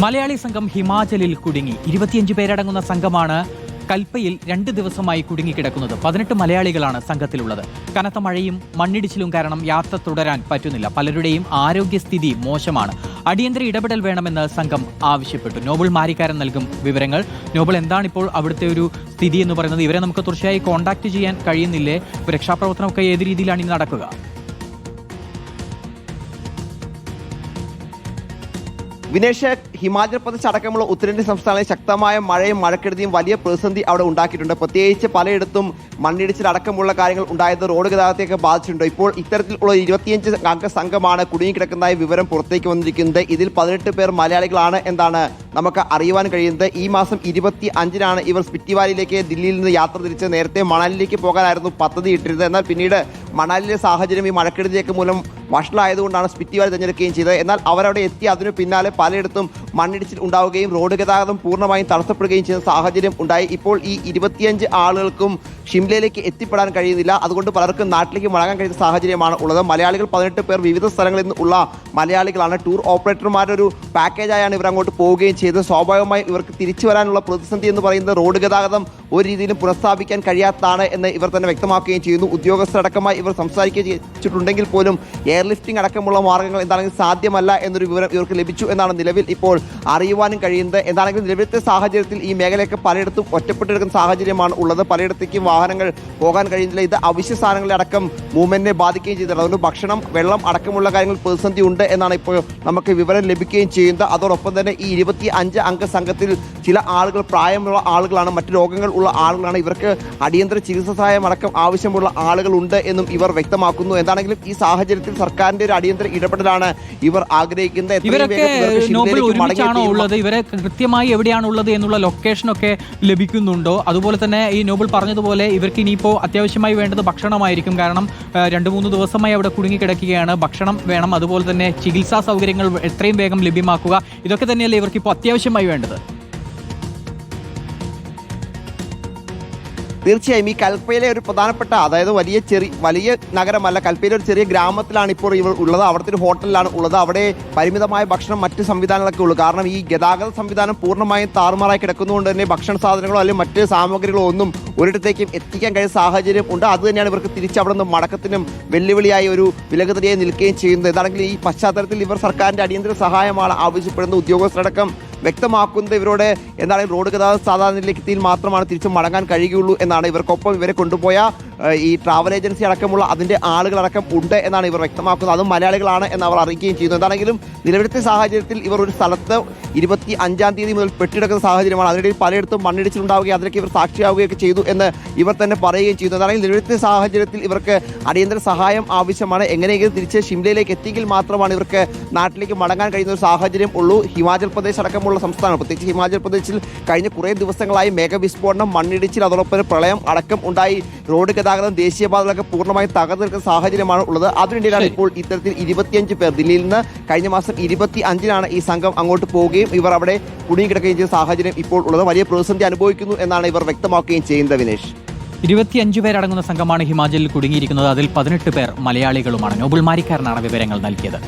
മലയാളി സംഘം ഹിമാചലിൽ കുടുങ്ങി. 25 പേരടങ്ങുന്ന സംഘമാണ് കൽപ്പയിൽ 2 ദിവസമായി കുടുങ്ങിക്കിടക്കുന്നത്. 18 മലയാളികളാണ് സംഘത്തിലുള്ളത്. കനത്ത മഴയും മണ്ണിടിച്ചിലും കാരണം യാത്ര തുടരാൻ പറ്റുന്നില്ല. പലരുടെയും ആരോഗ്യസ്ഥിതി മോശമാണ്. അടിയന്തര ഇടപെടൽ വേണമെന്ന് സംഘം ആവശ്യപ്പെട്ടു. നോബിൾ മാരിക്കാരൻ നൽകും വിവരങ്ങൾ. നോബിൾ, എന്താണിപ്പോൾ അവിടുത്തെ ഒരു സ്ഥിതി എന്ന് പറയുന്നത്? ഇവരെ നമുക്ക് തുടർച്ചയായി കോൺടാക്ട് ചെയ്യാൻ കഴിയുന്നില്ലേ? രക്ഷാപ്രവർത്തനമൊക്കെ ഏത് രീതിയിലാണ് ഇനി നടക്കുക? വിനേഷ്, ഹിമാചൽ പ്രദേശ് അടക്കമുള്ള ഉത്തരേന്ത്യൻ സംസ്ഥാനങ്ങളിൽ ശക്തമായ മഴയും മഴക്കെടുതിയും വലിയ പ്രതിസന്ധി അവിടെ ഉണ്ടാക്കിയിട്ടുണ്ട്. പ്രത്യേകിച്ച് പലയിടത്തും മണ്ണിടിച്ചിൽ അടക്കമുള്ള കാര്യങ്ങൾ ഉണ്ടായത് റോഡ് ഗതാഗതത്തെയൊക്കെ ബാധിച്ചിട്ടുണ്ട്. ഇപ്പോൾ ഇത്തരത്തിലുള്ള 25 അംഗ സംഘമാണ് കുടുങ്ങിക്കിടക്കുന്നതായി വിവരം പുറത്തേക്ക് വന്നിരിക്കുന്നത്. ഇതിൽ 18 പേർ മലയാളികളാണ് എന്നാണ് നമുക്ക് അറിയുവാൻ കഴിയുന്നത്. ഈ മാസം 25-നാണ് ഇവർ സ്പിറ്റി വാലിയിലേക്ക് ദില്ലിയിൽ നിന്ന് യാത്ര തിരിച്ച് നേരത്തെ മണാലിയിലേക്ക് പോകാനായിരുന്നു പദ്ധതി ഇട്ടിരുന്നത്. എന്നാൽ പിന്നീട് മണാലിയിലെ സാഹചര്യം ഈ മഴക്കെടുതിയൊക്കെ മൂലം വഷളായതുകൊണ്ടാണ് സ്പിറ്റി വാലി തിരഞ്ഞെടുക്കുകയും ചെയ്തത്. എന്നാൽ അവരവിടെ എത്തി അതിനു പിന്നാലെ പലയിടത്തും മണ്ണിടിച്ചിൽ ഉണ്ടാവുകയും റോഡ് ഗതാഗതം പൂർണ്ണമായും തടസ്സപ്പെടുകയും ചെയ്യുന്ന സാഹചര്യം ഉണ്ടായി. ഇപ്പോൾ ഈ 25 ആളുകൾക്കും ഷിംലയിലേക്ക് എത്തിപ്പെടാൻ കഴിയുന്നില്ല. അതുകൊണ്ട് പലർക്കും നാട്ടിലേക്ക് മടങ്ങാൻ കഴിയുന്ന സാഹചര്യമാണ് ഉള്ളത്. മലയാളികൾ 18 പേർ വിവിധ സ്ഥലങ്ങളിൽ നിന്നുള്ള മലയാളികളാണ്. ടൂർ ഓപ്പറേറ്റർമാരുടെ ഒരു പാക്കേജായാണ് ഇവർ അങ്ങോട്ട് പോവുകയും ചെയ്തത്. സ്വാഭാവികമായും ഇവർക്ക് തിരിച്ചു വരാനുള്ള പ്രതിസന്ധി എന്ന് പറയുന്നത് റോഡ് ഗതാഗതം ഒരു രീതിയിലും പുനഃസ്ഥാപിക്കാൻ കഴിയാത്തതാണ് എന്ന് ഇവർ തന്നെ വ്യക്തമാക്കുകയും ചെയ്യുന്നു. ഉദ്യോഗസ്ഥരടക്കമായി ഇവർ സംസാരിച്ചിട്ടുണ്ടെങ്കിൽ പോലും എയർലിഫ്റ്റിംഗ് അടക്കമുള്ള മാർഗ്ഗങ്ങൾ എന്താണെങ്കിലും സാധ്യമല്ല എന്നൊരു വിവരം ഇവർക്ക് ലഭിച്ചു എന്നാണ് നിലവിൽ ഇപ്പോൾ അറിയുവാനും കഴിയുന്നത്. എന്താണെങ്കിലും നിലവിലത്തെ സാഹചര്യത്തിൽ ഈ മേഖലയൊക്കെ പലയിടത്തും ഒറ്റപ്പെട്ടെടുക്കുന്ന സാഹചര്യമാണ് ഉള്ളത്. പലയിടത്തേക്കും വാഹനങ്ങൾ പോകാൻ കഴിയുന്നില്ല. ഇത് അവശ്യ സാധനങ്ങളെ അടക്കം മൂവ്മെന്റിനെ ബാധിക്കുകയും ചെയ്തിട്ടുണ്ട്. അതുകൊണ്ട് ഭക്ഷണം, വെള്ളം അടക്കമുള്ള കാര്യങ്ങൾ പ്രതിസന്ധി ഉണ്ട് എന്നാണ് ഇപ്പോൾ നമുക്ക് വിവരം ലഭിക്കുകയും ചെയ്യുന്നത്. അതോടൊപ്പം തന്നെ ഈ 25 അംഗ സംഘത്തിൽ ചില ആളുകൾ പ്രായമുള്ള ആളുകളാണ്, മറ്റു രോഗങ്ങൾ ഉള്ള ആളുകളാണ്. ഇവർക്ക് അടിയന്തര ചികിത്സാ സഹായം അടക്കം ആവശ്യമുള്ള ആളുകളുണ്ട് എന്നും ഇവർ വ്യക്തമാക്കുന്നു. എന്താണെങ്കിലും ഈ സാഹചര്യത്തിൽ സർക്കാരിന്റെ ഒരു അടിയന്തര ഇടപെടലാണ് ഇവർ ആഗ്രഹിക്കുന്നത്. ഇവരെ കൃത്യമായി എവിടെയാണ് ഉള്ളത് എന്നുള്ള ലൊക്കേഷനൊക്കെ ലഭിക്കുന്നുണ്ടോ? അതുപോലെ തന്നെ ഈ നോബിൾ പറഞ്ഞതുപോലെ ഇവർക്ക് ഇനിയിപ്പോൾ അത്യാവശ്യമായി വേണ്ടത് ഭക്ഷണമായിരിക്കും. കാരണം 2-3 ദിവസമായി അവിടെ കുടുങ്ങിക്കിടക്കുകയാണ്. ഭക്ഷണം വേണം, അതുപോലെ തന്നെ ചികിത്സാ സൗകര്യങ്ങൾ എത്രയും വേഗം ലഭ്യമാക്കുക. ഇതൊക്കെ തന്നെയല്ലേ ഇവർക്ക് ഇപ്പോൾ അത്യാവശ്യമായി വേണ്ടത്? തീർച്ചയായും ഈ കൽപ്പയിലെ ഒരു പ്രധാനപ്പെട്ട, അതായത് വലിയ നഗരമല്ല, കൽപ്പയിലെ ഒരു ചെറിയ ഗ്രാമത്തിലാണ് ഇപ്പോൾ ഇവർ ഉള്ളത്. അവിടുത്തെ ഒരു ഹോട്ടലിലാണ് ഉള്ളത്. അവിടെ പരിമിതമായ ഭക്ഷണം, മറ്റ് സംവിധാനങ്ങളൊക്കെ ഉള്ളൂ. കാരണം ഈ ഗതാഗത സംവിധാനം പൂർണ്ണമായും താറുമാറായി കിടക്കുന്നതുകൊണ്ട് തന്നെ ഭക്ഷണ സാധനങ്ങളോ അല്ലെങ്കിൽ മറ്റ് സാമഗ്രികളോ ഒന്നും ഒരിടത്തേക്കും എത്തിക്കാൻ കഴിയുന്ന സാഹചര്യം ഉണ്ട്. അതുതന്നെയാണ് ഇവർക്ക് തിരിച്ചവിടെ നിന്ന് മടക്കത്തിനും വെല്ലുവിളിയായി ഒരു വിലകുതലിയായി നിൽക്കുകയും ചെയ്യുന്നത്. എന്താണെങ്കിൽ ഈ പശ്ചാത്തലത്തിൽ ഇവർ സർക്കാരിൻ്റെ അടിയന്തര സഹായമാണ് ആവശ്യപ്പെടുന്നത്. ഉദ്യോഗസ്ഥരടക്കം വ്യക്തമാക്കുന്നത് ഇവരോട് എന്താണ് റോഡ് ഗതാഗത സാധാരണ നിലയ്ക്കെത്തിയിൽ മാത്രമാണ് തിരിച്ചു മടങ്ങാൻ കഴിയുകയുള്ളൂ എന്നാണ്. ഇവർക്കൊപ്പം ഇവരെ കൊണ്ടുപോയ ഈ ട്രാവൽ ഏജൻസി അടക്കമുള്ള അതിൻ്റെ ആളുകളടക്കം ഉണ്ട് എന്നാണ് ഇവർ വ്യക്തമാക്കുന്നത്. അതും മലയാളികളാണ് എന്ന് അവർ അറിയിക്കുകയും ചെയ്യുന്നു. എന്താണെങ്കിലും നിലവിലത്തെ സാഹചര്യത്തിൽ ഇവർ ഒരു സ്ഥലത്ത് 25-ാം തീയതി മുതൽ പെട്ടിടക്കുന്ന സാഹചര്യമാണ്. അതിനിടയിൽ പലയിടത്തും മണ്ണിടിച്ചിലുണ്ടാവുകയും അതിലേക്ക് ഇവർ സാക്ഷിയാവുകയൊക്കെ ചെയ്തു എന്ന് ഇവർ തന്നെ പറയുകയും ചെയ്യുന്നു. എന്താണെങ്കിൽ നിലവിലത്തെ സാഹചര്യത്തിൽ ഇവർക്ക് അടിയന്തര സഹായം ആവശ്യമാണ്. എങ്ങനെയെങ്കിലും തിരിച്ച് ഷിംലയിലേക്ക് എത്തിയെങ്കിൽ മാത്രമാണ് ഇവർക്ക് നാട്ടിലേക്ക് മടങ്ങാൻ കഴിയുന്ന ഒരു സാഹചര്യം ഉള്ളൂ. ഹിമാചൽ പ്രദേശ് അടക്കമുള്ള സംസ്ഥാനം, പ്രത്യേകിച്ച് ഹിമാചൽ പ്രദേശിൽ കഴിഞ്ഞ കുറേ ദിവസങ്ങളായി മേഘവിസ്ഫോടനം, മണ്ണിടിച്ചിൽ, അതോടൊപ്പം പ്രളയം അടക്കം ഉണ്ടായി. റോഡ് ഗതാഗതം, ദേശീയപാതകളൊക്കെ പൂർണ്ണമായും തകർന്നു നിൽക്കുന്ന സാഹചര്യമാണ് ഉള്ളത്. അതിനിടയിലാണ് ഇപ്പോൾ ഇത്തരത്തിൽ 25 പേർ ദില്ലിയിൽ നിന്ന് കഴിഞ്ഞ മാസം 25-നാണ് ഈ സംഘം അങ്ങോട്ട് പോവുകയും ഇവർ അവിടെ കുടുങ്ങിക്കിടക്കുകയും ചെയ്ത സാഹചര്യം ഇപ്പോൾ ഉള്ളത്. വലിയ പ്രതിസന്ധി അനുഭവിക്കുന്നു എന്നാണ് ഇവർ വ്യക്തമാക്കുകയും ചെയ്യുന്നത്. വിനേഷ്, 25 പേരടങ്ങുന്ന സംഘമാണ് ഹിമാചലിൽ കുടുങ്ങിയിരിക്കുന്നത്. അതിൽ 18 പേർ മലയാളികളുമാണ്. നോബിൾ മാരിക്കാരനാണ് വിവരങ്ങൾ നൽകിയത്.